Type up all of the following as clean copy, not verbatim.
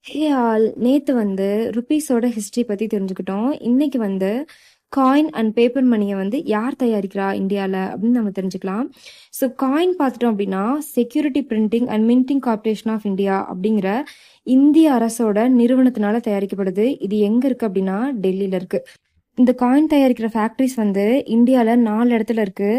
Hey all நேத்து வந்து ருபீஸோட history பத்தி தெரிஞ்சுக்கிட்டோம். இன்னைக்கு வந்து காயின் அண்ட் பேப்பர் மணியை வந்து யார் தயாரிக்கிறா இந்தியாவில் அப்படின்னு நம்ம தெரிஞ்சுக்கலாம். ஸோ காயின் பார்த்துட்டோம் அப்படின்னா security printing and minting corporation of India அப்படிங்கிற இந்திய அரசோட நிறுவனத்தினால தயாரிக்கப்படுது. இது எங்க இருக்கு அப்படின்னா டெல்லியில இருக்கு. இந்த காயின் தயாரிக்கிற ஃபேக்ட்ரிஸ் வந்து இந்தியாவில் 4 இடத்துல இருக்கு.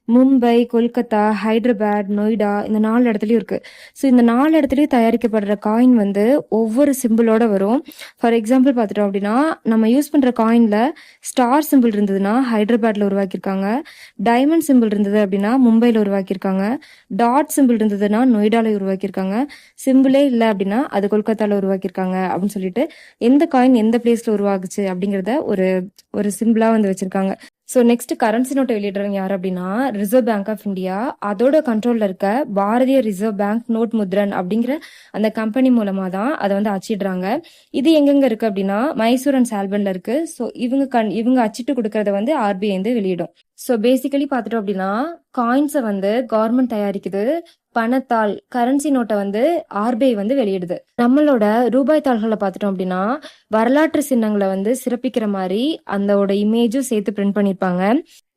மும்பை, கொல்கத்தா, ஹைதராபாத், நொய்டா, இந்த 4 இடத்துலயும் இருக்கு. ஸோ இந்த 4 இடத்துலயும் தயாரிக்கப்படுற காயின் வந்து ஒவ்வொரு சிம்பிளோட வரும். ஃபார் எக்ஸாம்பிள் பார்த்துட்டோம் அப்படின்னா நம்ம யூஸ் பண்ற காயின்ல ஸ்டார் சிம்பிள் இருந்ததுன்னா ஹைதராபாத்ல உருவாக்கியிருக்காங்க. டைமண்ட் சிம்பிள் இருந்தது அப்படின்னா மும்பைல உருவாக்கியிருக்காங்க. டாட் சிம்பிள் இருந்ததுன்னா நொய்டால உருவாக்கியிருக்காங்க. சிம்பிளே இல்லை அப்படின்னா அது கொல்கத்தால உருவாக்கியிருக்காங்க அப்படின்னு சொல்லிட்டு எந்த காயின் எந்த பிளேஸ்ல உருவாகுச்சு அப்படிங்கிறத ஒரு ஒரு சிம்பிளா வந்து வச்சிருக்காங்க. ஸோ நெக்ஸ்ட் கரன்சி நோட்டை வெளியிடுறவங்க யார் அப்படின்னா ரிசர்வ் பேங்க் ஆஃப் இந்தியா. அதோட கண்ட்ரோல்ல இருக்க பாரதிய ரிசர்வ் பேங்க் நோட் முத்ரன் அப்படிங்கிற அந்த கம்பெனி மூலமா தான் அதை வந்து அச்சிடுறாங்க. இது எங்கெங்க இருக்கு அப்படின்னா மைசூர் அண்ட் சால்பன்ல இருக்கு. ஸோ இவங்க அச்சிட்டு கொடுக்கறத வந்து ஆர்பிஐ வந்து வெளியிடும். ஸோ பேசிக்கலி பார்த்துட்டோம் அப்படின்னா காயின்ஸை வந்து கவர்மெண்ட் தயாரிக்குது. பணத்தாள் கரன்சி நோட்டை வந்து ஆர்பிஐ வந்து வெளியிடுது. நம்மளோட ரூபாய் தாள்களை பார்த்துட்டோம் அப்படின்னா வரலாற்று சின்னங்களை வந்து சிறப்பிக்கிற மாதிரி அதோட இமேஜும் சேர்த்து பிரிண்ட் பண்ணியிருப்பாங்க.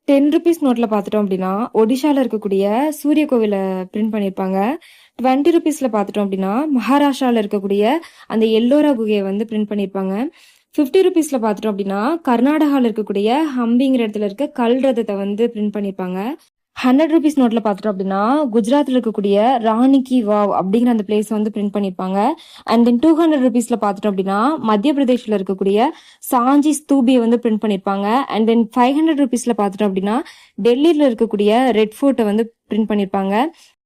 10 ருபீஸ் நோட்ல பார்த்துட்டோம் அப்படின்னா ஒடிஷால இருக்கக்கூடிய சூரிய கோவிலை பிரிண்ட் பண்ணியிருப்பாங்க. 20 ருபீஸ்ல பார்த்துட்டோம் அப்படின்னா மகாராஷ்டிரால இருக்கக்கூடிய அந்த எல்லோரா குகையை வந்து பிரிண்ட் பண்ணியிருப்பாங்க. 50 ருபீஸ்ல பார்த்துட்டோம் அப்படின்னா கர்நாடகாவில் இருக்கக்கூடிய ஹம்பிங்கிற இடத்துல இருக்க கல் ரதத்தை வந்து பிரிண்ட் பண்ணியிருப்பாங்க. 100 ருபீஸ் நோட்ல பார்த்துட்டோம் அப்படின்னா குஜராத்ல இருக்கக்கூடிய ராணி கி வாவ் அப்படிங்கிற அந்த பிளேஸ் வந்து பிரிண்ட் பண்ணியிருப்பாங்க. அண்ட் தென் 200 ருபீஸ்ல பார்த்துட்டோம் அப்படின்னா மத்திய பிரதேஷ்ல இருக்கக்கூடிய சாஞ்சி ஸ்தூபியை வந்து பிரிண்ட் பண்ணியிருப்பாங்க. அண்ட் தென் 500 ருபீஸ்ல பார்த்துட்டோம் அப்படின்னா டெல்லியில இருக்கக்கூடிய ரெட் ஃபோர்ட்டை வந்து பிரிண்ட் பண்ணியிருப்பாங்க.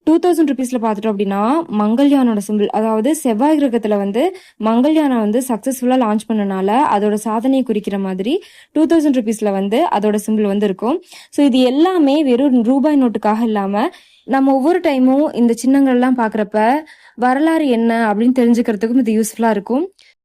2000 ருபீஸ்ல பார்த்துட்டோம் அப்படின்னா மங்கள்யானோட சிம்பிள், அதாவது செவ்வாய் கிரகத்துல வந்து மங்கள்யானை வந்து சக்சஸ்ஃபுல்லா லான்ச் பண்ணனால அதோட சாதனையை குறிக்கிற மாதிரி 2000 ருபீஸ்ல வந்து அதோட சிம்பிள் வந்து இருக்கும். ஸோ இது எல்லாமே வெறும் ரூபாய் நோட்டுக்காக இல்லாம நம்ம ஒவ்வொரு டைமும் இந்த சின்னங்கள்லாம் பாக்குறப்ப வரலாறு என்ன அப்படின்னு தெரிஞ்சுக்கிறதுக்கும் இது யூஸ்ஃபுல்லா இருக்கும்.